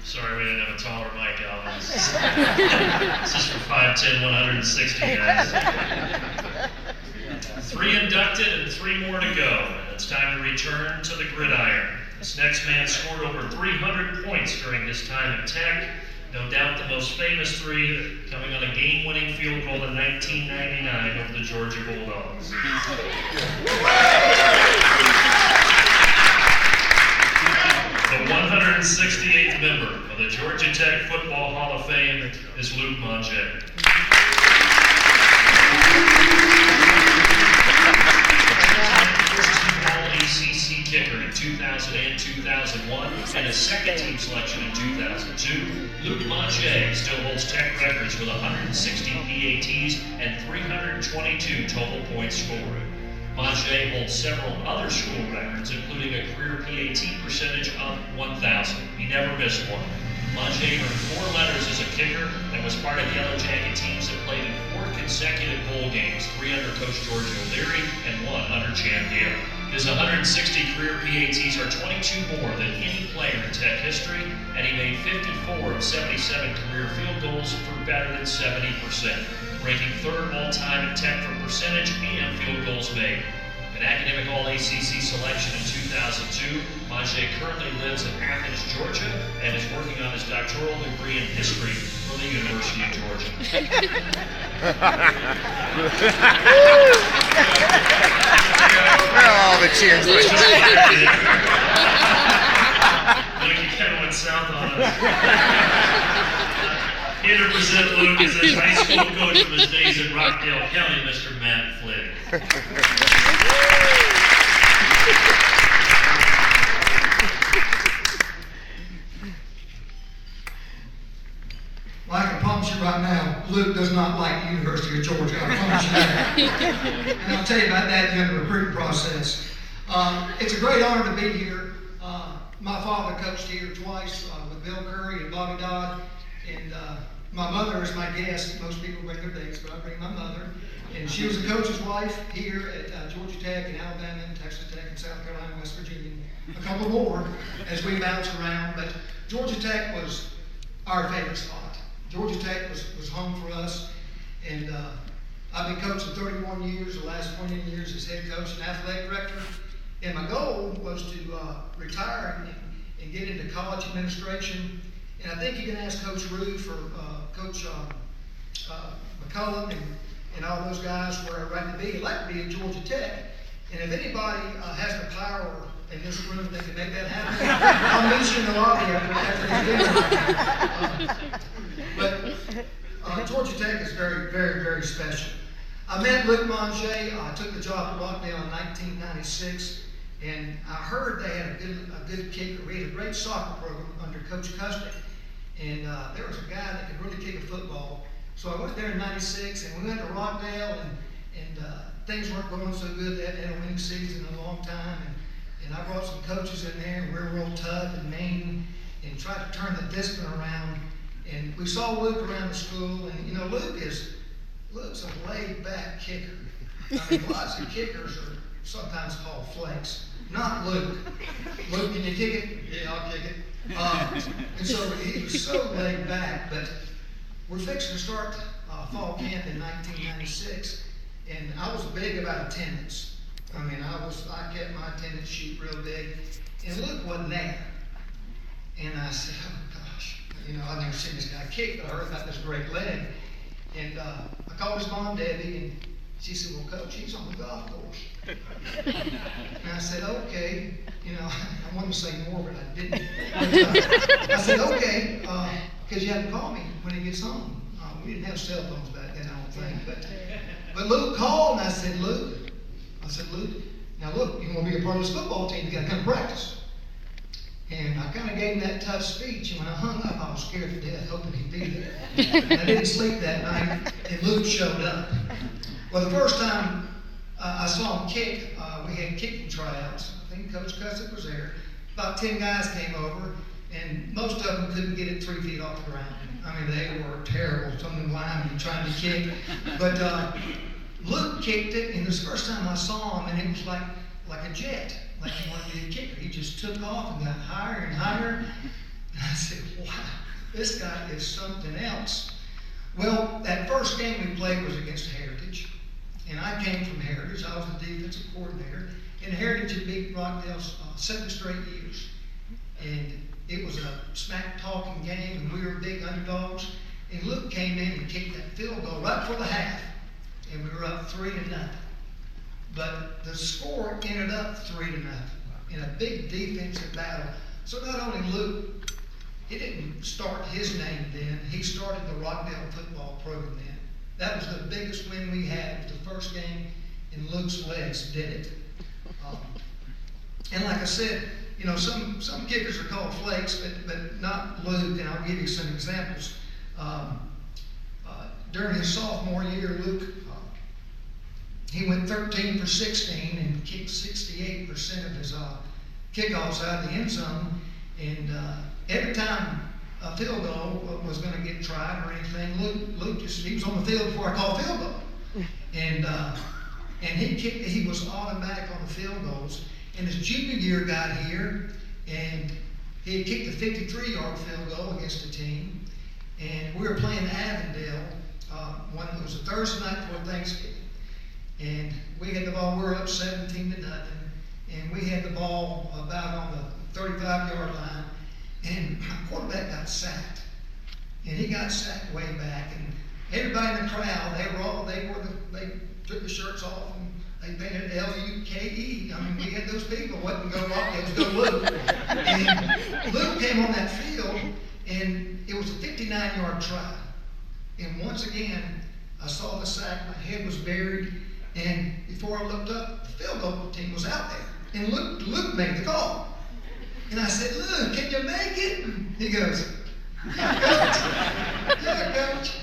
Sorry we didn't have a taller mic, Alvin. This is for 5'10", 160 guys. 3 inducted and 3 more to go. And it's time to return to the gridiron. This next man scored over 300 points during his time at Tech. No doubt the most famous 3 coming on a game-winning field goal in 1999 over the Georgia Bulldogs. The 168th member of the Georgia Tech Football Hall of Fame is Luke Monge. ACC kicker in 2000 and 2001, and a second-team selection in 2002. Luke Monge still holds Tech records with 160 PATs and 322 total points scored. Monge holds several other school records, including a career PAT percentage of 1,000. He never missed one. Monge earned 4 letters as a kicker and was part of Yellow Jacket teams that played in 4 consecutive bowl games, 3 under Coach George O'Leary and 1 under Chan Gale. His 160 career PATs are 22 more than any player in Tech history, and he made 54 of 77 career field goals for better than 70%, ranking 3rd all-time in Tech for percentage and field goals made. An academic All-ACC selection in 2002, Monge currently lives in Athens, Georgia, and is working on his doctoral degree in history from the University of Georgia. All the cheers. Luke, you kind of went south on us. Here to present Luke is his high school coach from his days in Rockdale County, Mr. Matt Flynn. Well, I can promise you right now, Luke does not like the University of Georgia. I promise you that. And I'll tell you about that during the recruiting process. It's a great honor to be here. My father coached here twice with Bill Curry and Bobby Dodd. And my mother is my guest. Most people bring their dates, but I bring my mother. And she was a coach's wife here at Georgia Tech and Alabama and Texas Tech and South Carolina and West Virginia. A couple more as we bounce around. But Georgia Tech was our favorite spot. Georgia Tech was home for us. And I've been coaching 31 years, the last 20 years as head coach and athletic director. And my goal was to retire and get into college administration. And I think you can ask Coach Roof or Coach McCullough and all those guys where I'd like to be. I'd like to be at Georgia Tech. And if anybody has the power in this room that can make that happen, I'll meet you in the lobby after the dinner. But Georgia Tech is very, very, very special. I met Luke Monge. I took the job at Rockdale in 1996. And I heard they had a good kicker. We had a great soccer program under Coach Custic. And there was a guy that could really kick a football. So I went there in 96, and we went to Rockdale, and things weren't going so good. They hadn't had a winning season in a long time. And I brought some coaches in there, and we were real tough and mean and tried to turn the discipline around. And we saw Luke around the school, and, you know, Luke's a laid-back kicker. I mean, lots of kickers are sometimes called flakes. Not Luke. Luke, can you kick it? Yeah, I'll kick it. And so he was so laid back, but we're fixing to start fall camp in 1996, and I was big about attendance. I mean, I kept my attendance sheet real big, and Luke wasn't there. And I said, oh gosh, you know, I've never seen this guy kick, but I heard about this great leg. And I called his mom, Debbie, and she said, well, Coach, he's on the golf course. And I said, okay. You know, I wanted to say more, but I didn't. I said, okay, because you have to call me when he gets home. We didn't have cell phones back then, I don't think. But Luke called, and I said, Luke, now look, you want to be a part of this football team, you got to come to practice. And I kind of gave him that tough speech, and when I hung up, I was scared to death, hoping he'd be there. And I didn't sleep that night, and Luke showed up. Well, the first time I saw him kick, we had kicking tryouts. I think Coach Cussick was there. About 10 guys came over, and most of them couldn't get it 3 feet off the ground. I mean, they were terrible. Some of them linemen trying to kick. But Luke kicked it, and it was the first time I saw him, and it was like a jet, like he wanted to be a kicker. He just took off and got higher and higher. And I said, wow, this guy is something else. Well, that first game we played was against Heritage, and I came from Heritage. I was the defensive coordinator, and Heritage had beat Rockdale 7 straight years. And it was a smack-talking game, and we were big underdogs. And Luke came in and kicked that field goal right for the half, and we were up 3-0. But the score ended up 3-0 in a big defensive battle. So not only Luke, he didn't start his name then, he started the Rockdale football program then. That was the biggest win we had. It was the first game, and Luke's legs did it. And like I said, you know, some kickers are called flakes, but not Luke, and I'll give you some examples. During his sophomore year, Luke, he went 13 for 16 and kicked 68% of his kickoffs out of the end zone. And every time a field goal was going to get tried or anything, Luke he was on the field before I called field goal. And he was automatic on the field goals. And his junior year got here, and he had kicked a 53-yard field goal against a team. And we were playing Avondale. It was a Thursday night before Thanksgiving. And we had the ball, we were up 17-0. And we had the ball about on the 35-yard line. And my quarterback got sacked. And he got sacked way back. And everybody in the crowd, they took their shirts off and they painted L-U-K-E. I mean, we had those people. It wasn't go Rock, it was go Luke. And Luke came on that field, and it was a 59-yard try. And once again, I saw the sack, my head was buried, and before I looked up, the field goal team was out there. And Luke made the call. And I said, Luke, can you make it? And he goes, yeah, coach.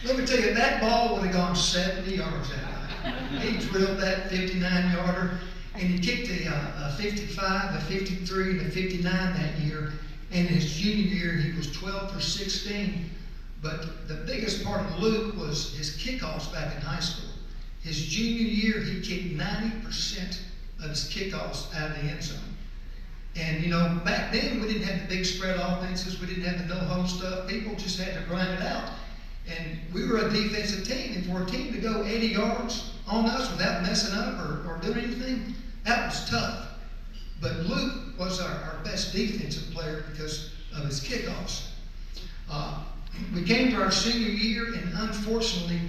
Let me tell you, that ball would have gone 70 yards that night. He drilled that 59-yarder, and he kicked a 55, a 53, and a 59 that year. And his junior year, he was 12 for 16. But the biggest part of Luke was his kickoffs back in high school. His junior year, he kicked 90% of his kickoffs out of the end zone. And, you know, back then, we didn't have the big spread offenses. We didn't have the no-huddle stuff. People just had to grind it out. And we were a defensive team. And for a team to go 80 yards on us without messing up or doing anything, that was tough. But Luke was our best defensive player because of his kickoffs. We came to our senior year, and unfortunately,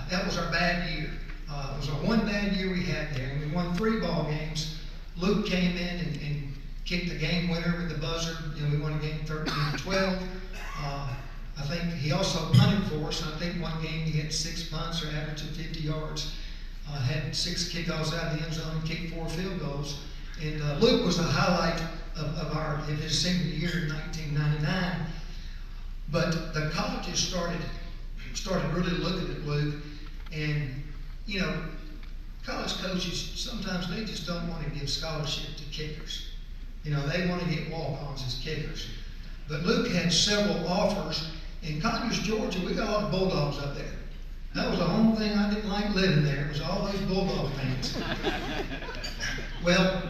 that was our bad year. It was our one bad year we had there, and we won 3 ball games. Luke came in and kicked the game winner with the buzzer. You know, we won a game 13-12. I think he also punted for us. I think one game he had 6 punts or averaged 50 yards. Had 6 kickoffs out of the end zone and kicked 4 field goals. And Luke was a highlight of his senior year in 1999. But the colleges started really looking at Luke, and you know, college coaches sometimes they just don't want to give scholarship to kickers. You know, they want to get walk-ons as kickers. But Luke had several offers. In Conyers, Georgia, we got a lot of Bulldogs up there. That was the only thing I didn't like living there. It was all those Bulldog fans. Well,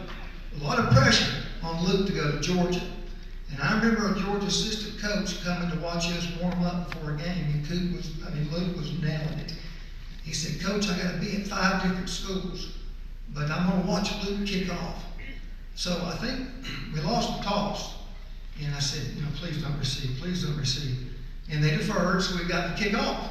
a lot of pressure on Luke to go to Georgia. And I remember a Georgia assistant coach coming to watch us warm up before a game, and Luke was nailing it. He said, Coach, I got to be at 5 different schools, but I'm going to watch Luke kick off. So I think we lost the toss, and I said, you know, please don't receive. And they deferred, so we got to kick off.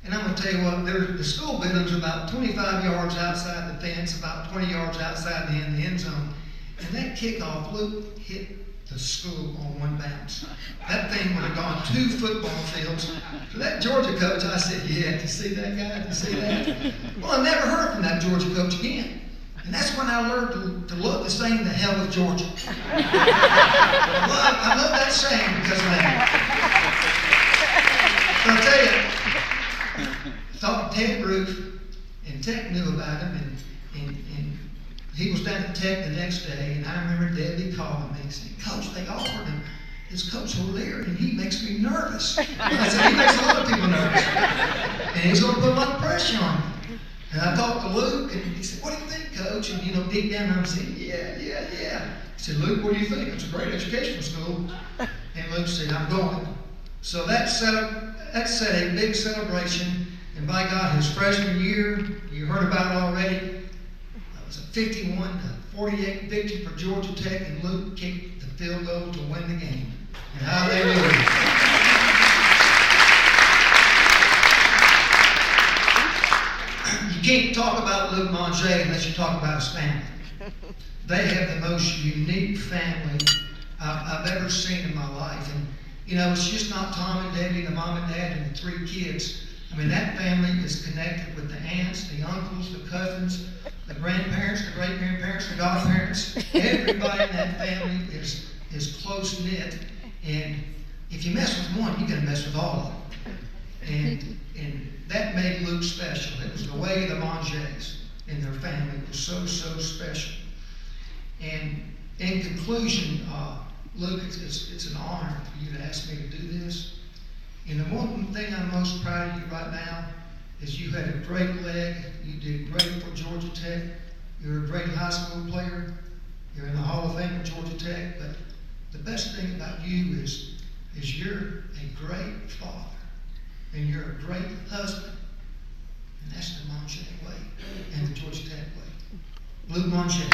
And I'm going to tell you what, the school building's about 25 yards outside the fence, about 20 yards outside the end zone. And that kickoff, Luke hit the school on one bounce. That thing would have gone 2 football fields. So that Georgia coach, I said, yeah, did you see that guy? Did you see that? Well, I never heard from that Georgia coach again. And that's when I learned to love the saying, the hell with Georgia. I love that saying because of that. So I'll tell you, I talked to Ted Roof, and Tech knew about him, and he was down at Tech the next day, and I remember Debbie calling me and saying, Coach, they offered him this Coach O'Leary, and he makes me nervous. I said, he makes a lot of people nervous. And he's going to put a lot of pressure on me. And I talked to Luke, and he said, what do you think, Coach? And, you know, deep down I'm saying, yeah. He said, Luke, what do you think? It's a great educational school. And Luke said, I'm going. So that set a big celebration. And by God, his freshman year, you heard about it already, it was a 51-48 victory for Georgia Tech, and Luke kicked the field goal to win the game. And hallelujah. You can't talk about Luke Monge unless you talk about his family. They have the most unique family I've ever seen in my life. And, you know, it's just not Tom and Debbie, the mom and dad, and the 3 kids. I mean, that family is connected with the aunts, the uncles, the cousins, the grandparents, the great-grandparents, the godparents. Everybody in that family is close-knit. And if you mess with one, you're going to mess with all of them. And that made Luke special. It was the way of the Monges and their family. It was so, so special. And in conclusion, Luke, it's an honor for you to ask me to do this. And the one thing I'm most proud of you right now is you had a great leg. You did great for Georgia Tech. You're a great high school player. You're in the Hall of Fame at Georgia Tech. But the best thing about you is you're a great father. And you're a great husband. And that's the Monge way and the Georgia Tech way. Luke Monge.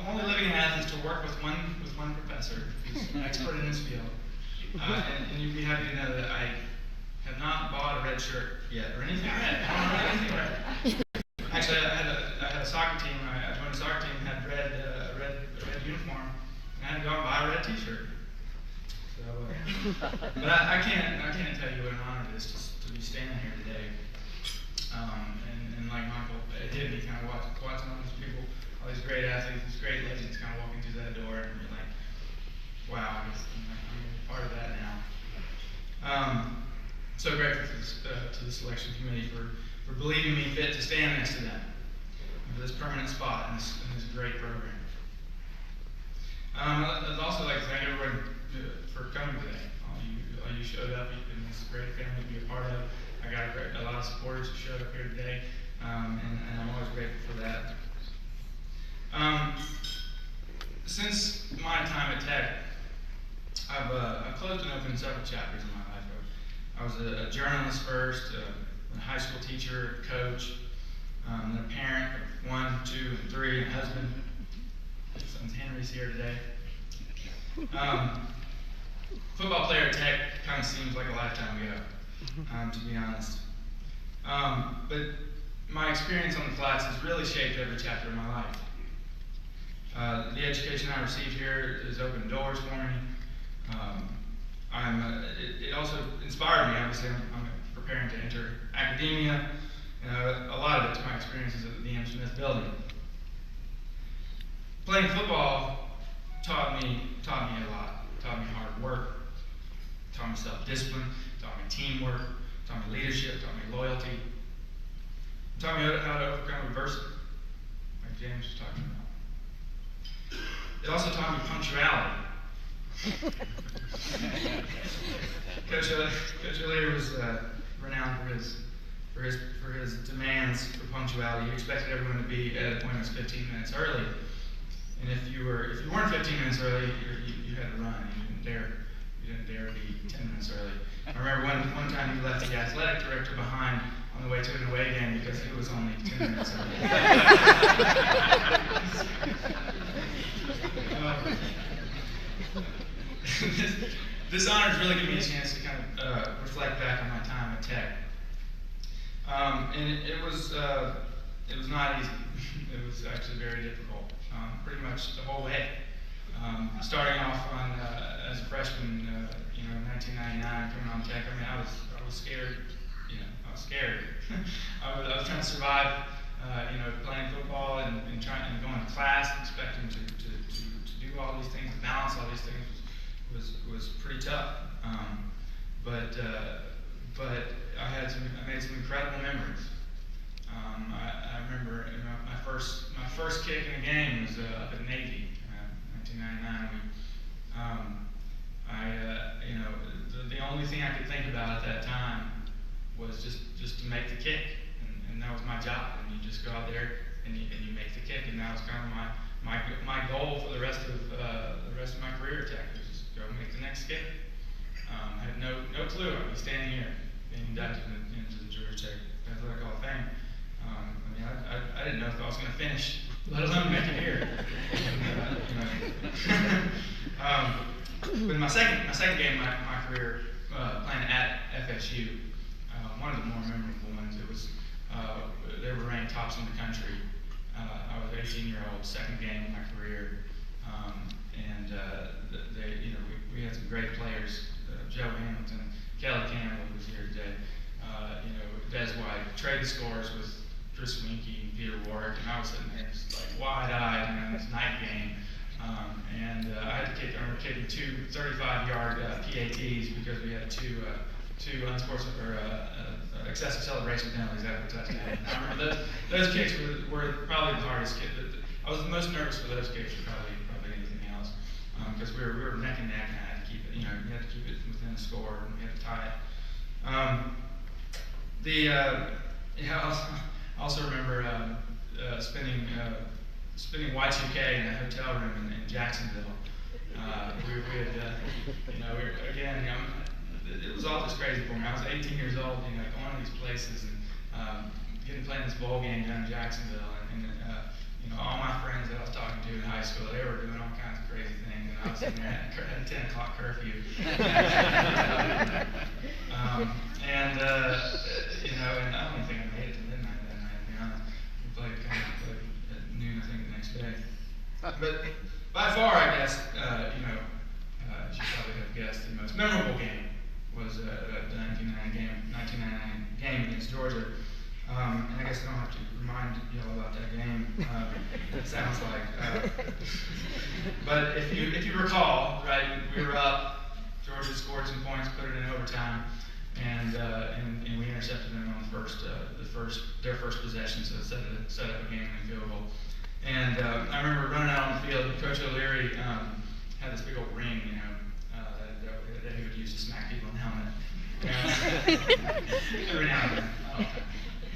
I'm only living in Athens to work with one professor who's an expert in this field, and you'd be happy to know that I have not bought a red shirt yet or anything red. I don't know anything red. Actually, I had a soccer team. I joined a soccer team and had a red uniform, and I had to go out and buy a red T-shirt. So, but I can't tell you what an honor it is to be standing here today. And like Michael, it hit me kind of watching all these people, all these great athletes, these great legends kind of walking through that door, and you're like, wow, I guess I'm part of that now. So grateful to the selection committee for believing me fit to stand next to them for this permanent spot in this great program. I'd also like to thank everyone for coming today. All you showed up in this great family to be a part of. I got a lot of supporters who showed up here today, and I'm always grateful for that. Since my time at Tech, I've closed and opened several chapters in my life. I was a journalist first, a high school teacher, a coach, then a parent of 1, 2, and 3, and a husband. My son's Henry's here today. Football player at Tech kind of seems like a lifetime ago, to be honest. But my experience on the flats has really shaped every chapter of my life. The education I received here has opened doors for me. It also inspired me. Obviously, I'm preparing to enter academia, and a lot of it's my experiences at the D.M. Smith building. Playing football taught me a lot. Taught me hard work, taught me self-discipline, taught me teamwork, taught me leadership, taught me loyalty, taught me how to overcome adversity, like James was talking about. It also taught me punctuality. Coach O'Leary was renowned for his demands for punctuality. He expected everyone to be at appointments 15 minutes early, and if you weren't 15 minutes early, you had to run. You didn't dare be 10 minutes early. I remember one time he left the athletic director behind on the way to an away game because he was only 10 minutes early. This honor has really given me a chance to kind of reflect back on my time at Tech. And it was not easy. It was actually very difficult, pretty much the whole way. Starting off as a freshman, in 1999, coming on Tech. I mean, I was scared. I was scared. I was trying to survive. Playing football and going to class, expecting to do all these things, balance all these things was was pretty tough. But I made some incredible memories. I remember my first kick in a game was up at Navy, 1999. The only thing I could think about at that time was just to make the kick, and that was my job. And you just go out there and you make the kick, and that was kind of my goal for the rest of my career at Tech, was just go make the next kick. I had no clue I'd be standing here being inducted into the Georgia Tech Athletic Hall of Fame. I didn't know if I was going to finish, let alone make it here. But my second game of my career, playing at FSU, one of the more memorable ones. It was they were ranked tops in the country. I was 18-year-old, second game of my career, and we had some great players. Joe Hamilton, Kelly Campbell, who's here today. Des White traded scores with Chris Winkie and Peter Warwick, and I was sitting there just like wide-eyed in this night game. I had to kick. I remember kicking two 35-yard PATs because we had two excessive celebration penalties after the touchdown. I remember those kicks were probably the hardest kick. I was the most nervous for those kicks than probably anything else, because we were neck and neck, and I had to keep it. You had to keep it within the score, and we had to tie it. I also remember spending Y2K in a hotel room in Jacksonville. It was all just crazy for me. I was 18 years old, going to these places and getting to play in this bowl game down in Jacksonville, and all my friends that I was talking to in high school, they were doing all kinds of crazy things, and I was sitting there at a 10 o'clock curfew. And I don't think I made it to midnight that night, to be honest. We played at noon, I think, the next day. But by far, I guess, as you probably have guessed, the most memorable game was the 1999 game against Georgia. And I guess I don't have to remind y'all about that game. It sounds like. But if you recall, right, we were up. Georgia scored some points, put it in overtime, and we intercepted them on their first possession, so it set up a game-winning field goal. And I remember running out on the field, and Coach O'Leary had this big old ring, that he would use to smack people in the helmet. Every now and then.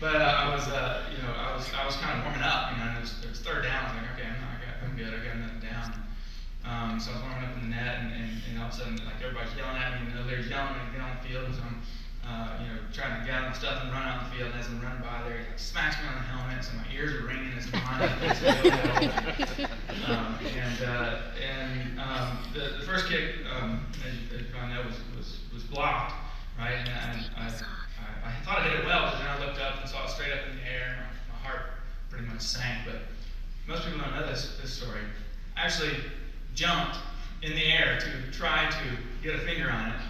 But I was kind of warming up, and it was third down. I was like, okay, I'm good. I got nothing down. So I was warming up in the net, and all of a sudden, like, everybody's yelling at me, and they're yelling at me to get on the field, and so I'm trying to gather my stuff and run out on the field. And as I'm running by there, he smacks me on the helmet, so my ears are ringing as I'm lining up against the field. The first kick, as you probably know, was blocked, right? And I thought I hit it well, but then I looked up and saw it straight up in the air, and my heart pretty much sank. But most people don't know this story. I actually jumped in the air to try to get a finger on it,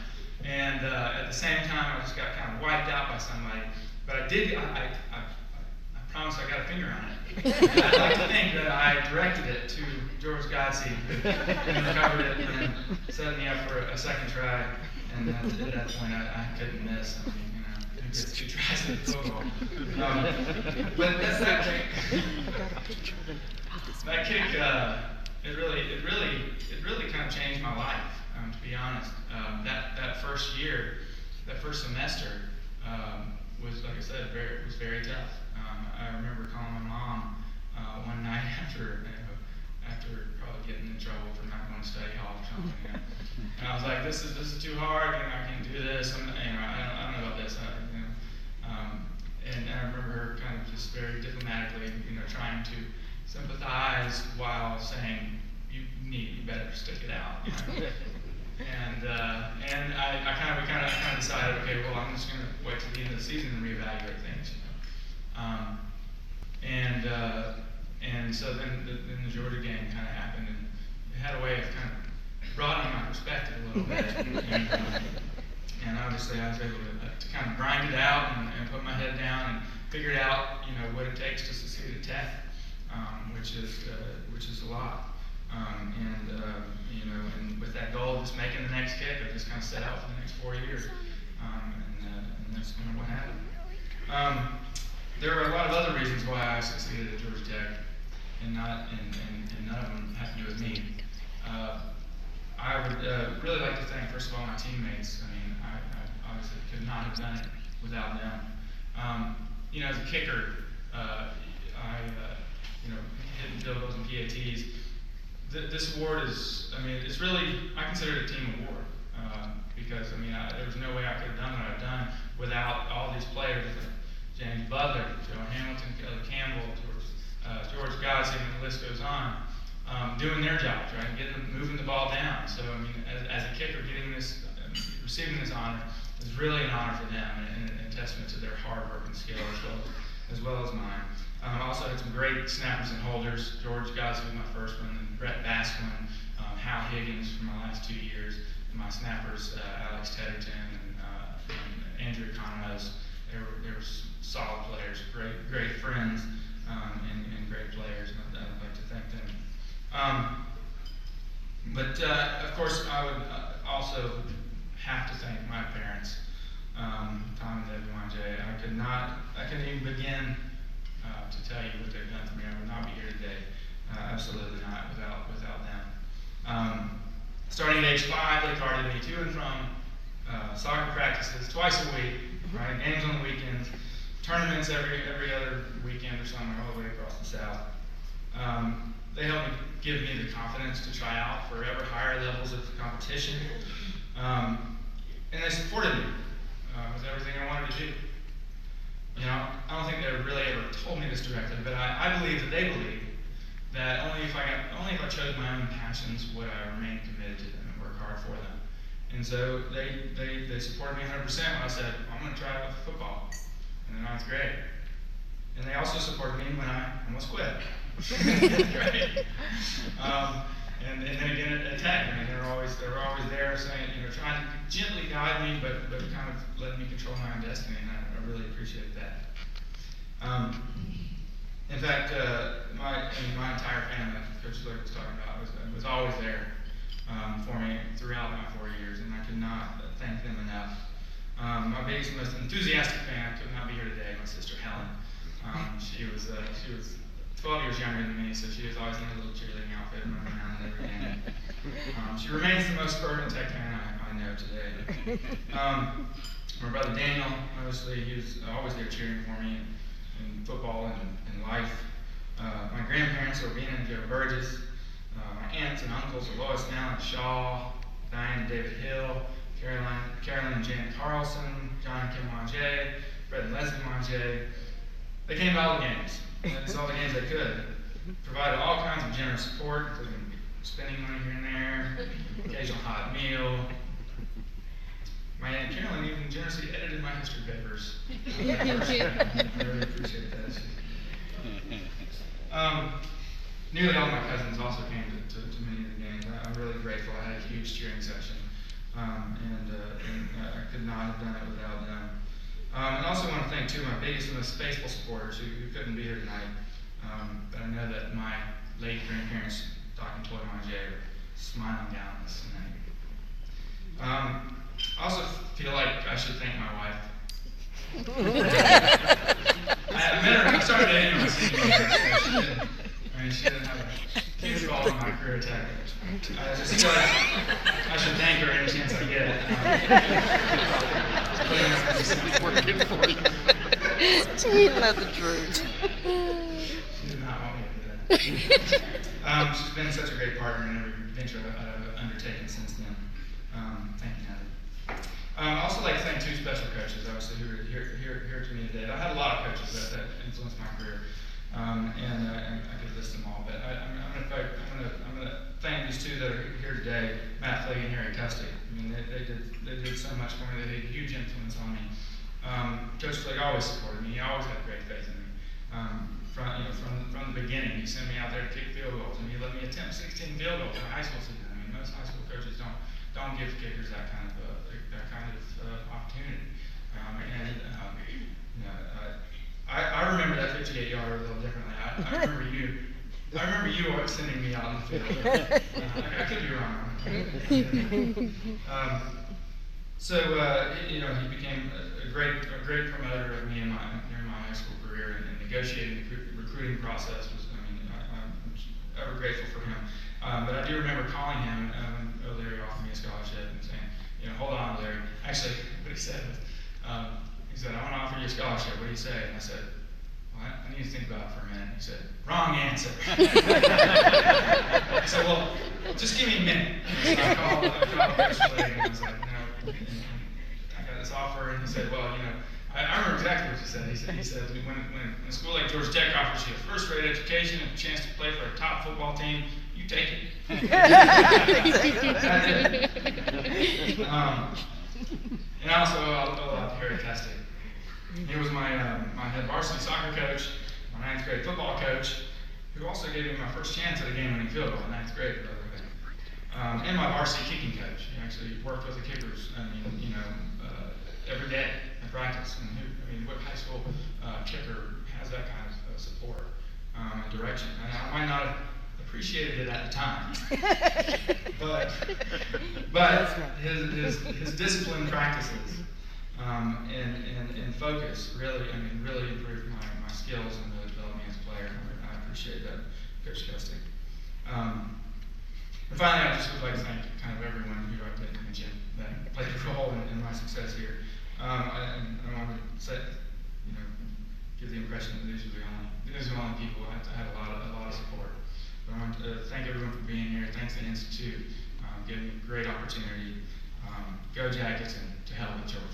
and at the same time I just got kind of wiped out by somebody. But I did. I promise I got a finger on it. And I'd like to think that I directed it to George Godsey, who recovered it and set me up for a second try. And at that point, I couldn't miss. I mean, who gets two tries at football? But that kick. That kick. It really kind of changed my life, to be honest. That first year, that first semester, was, like I said, was very tough. I remember calling my mom one night after probably getting in trouble for not going to study hall or something. And I was like, "This is too hard. I can't do this. I don't know about this." And I remember her kind of just very diplomatically, trying to sympathize while saying, "You better stick it out." And we kind of decided, okay, well, I'm just going to wait till the end of the season and reevaluate things. And so then the Georgia game kind of happened, and it had a way of kind of broadening my perspective a little bit. And obviously, I was able to kind of grind it out and put my head down and figure out, what it takes to succeed at Tech, which is a lot. And with that goal of just making the next kick, I just kind of set out for the next 4 years, and that's kind of what happened. There are a lot of other reasons why I succeeded at Georgia Tech, and none of them have to do with me. I would really like to thank, first of all, my teammates. I mean, I obviously could not have done it without them. As a kicker, hitting field goals and PATs. This award is, it's really, I consider it a team award because, there was no way I could have done what I've done without all these players, James Butler, Joe Hamilton, Kelly Campbell, George Godsey, and the list goes on, doing their jobs, right, moving the ball down. So, as a kicker, receiving this honor is really an honor for them and a testament to their hard work and skill as well as mine. I also had some great snappers and holders. George Godsey was my first one, and Brett Basquin, Hal Higgins for my last 2 years, and my snappers, Alex Tedderton and Andrew Economos. They were solid players, great friends, and great players, and I'd like to thank them. But of course, I would also have to thank my parents, Tom and Debbie Monjay. I couldn't even begin to tell you what they've done for me. I would not be here today, absolutely not, without them. Starting at age 5, they carted me to and from soccer practices twice a week, right? Games on the weekends, tournaments every other weekend or something, all the way across the South. They helped give me the confidence to try out for ever higher levels of competition, and they supported me with everything I wanted to do. I don't think they really ever told me this directly, but I believe that they believe that only if I chose my own passions would I remain committed to them and work hard for them. And so they supported me 100% when I said, I'm going to try out football in the 9th grade. And they also supported me when I almost quit. Right? And then again at Tech, they were always there saying, trying to gently guide me, but kind of letting me control my own destiny, and I really appreciate that. In fact, my entire family, Coach Slick was talking about, was always there for me throughout my 4 years, and I could not thank them enough. My biggest, most enthusiastic fan could not be here today, my sister Helen. She was 12 years younger than me, so she was always in a little cheerleading outfit and running around every game. She remains the most fervent Tech fan I know today. My brother Daniel, obviously, he was always there cheering for me in football and in life. My grandparents, Rowena and Joe Burgess. My aunts and uncles, Lois and Alan Shaw, Diane and David Hill, Carolyn and Janet Carlson, John and Kim Monjay, Fred and Leslie Monjay. They came to all the games. They saw the games they could. Provided all kinds of generous support, including spending money here and there, occasional hot meal. My Aunt Carolyn even generously edited my history papers. I really appreciate that. Nearly all my cousins also came to many of the games. I'm really grateful. I had a huge cheering section, and I could not have done it without them. And I also want to thank two of my biggest and most faithful supporters who couldn't be here tonight. But I know that my late grandparents, Doc and Toy Monjay, are smiling down on us tonight. I also feel like I should thank my wife. I met her, I started dating her my senior year, so she didn't have a huge role in my career attack. I just feel like I should thank her any chance I get. Working for you. She knows the truth. She did not want me to do that. She's been such a great partner in every venture I've undertaken since then. Thank you, Natalie. I'd also like to thank two special coaches, obviously, who are here to me today. I had a lot of coaches that influenced my career, and I could list them all. But I'm going to thank these two that are here today, Matt Flake and Harry Custic. They did so much for me. They had a huge influence on me. Coach Flake always supported me. He always had great faith in me. From the beginning, he sent me out there to kick field goals, and he let me attempt 16 field goals in high school season. Most high school coaches don't give kickers that kind of opportunity. I remember that 58-yarder a little differently. I remember you I remember you sending me out in the field. I could be wrong. He became a great promoter of me during my high school career, and negotiating the recruiting process was, I'm ever grateful for him. But I do remember calling him earlier. He offered me a scholarship and saying, hold on, Larry. Actually, what he said was, he said, I want to offer you a scholarship. What do you say? And I said, well, I need to think about it for a minute. He said, wrong answer. I said, well, just give me a minute. So I called Coach Blake and I was like, no, I got this offer. And he said, well, I remember exactly what he said. He said, when a school like Georgia Tech offers you a first-rate education and a chance to play for a top football team, you take it. And I also owe a lot to Harry Testing. He was my head varsity soccer coach, my 9th grade football coach, who also gave me my first chance at a game-winning field goal in 9th grade, by the way. And my varsity kicking coach. He actually worked with the kickers, every day in practice. And what high school kicker has that kind of support and direction? And I might not have appreciated it at the time, but his disciplined practices and focus really improved my skills and really developed me as a player. I appreciate that, Coach Kesting. And finally, I just would like to thank kind of everyone who I didn't mention that played a role in my success here. I want to say, give the impression that these are the only people. I had a lot of support. But I want to thank everyone for being here. Thanks to the Institute, giving me a great opportunity. Go Jackets, and to hell with Georgia.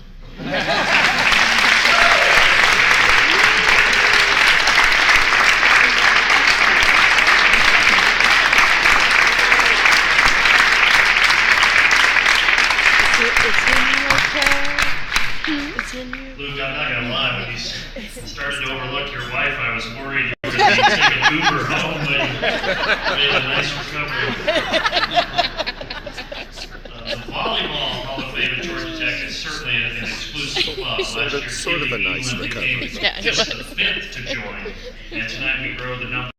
Luke, I'm not going to lie, when you started to overlook your wife, I was worried you were going to take an Uber home and made a nice recovery. The Volleyball Hall of Fame at Georgia Tech is certainly an exclusive club. Last year, Sort of a nice England became recovery. Yeah, it just was. the 5th to join, and tonight we grow the number.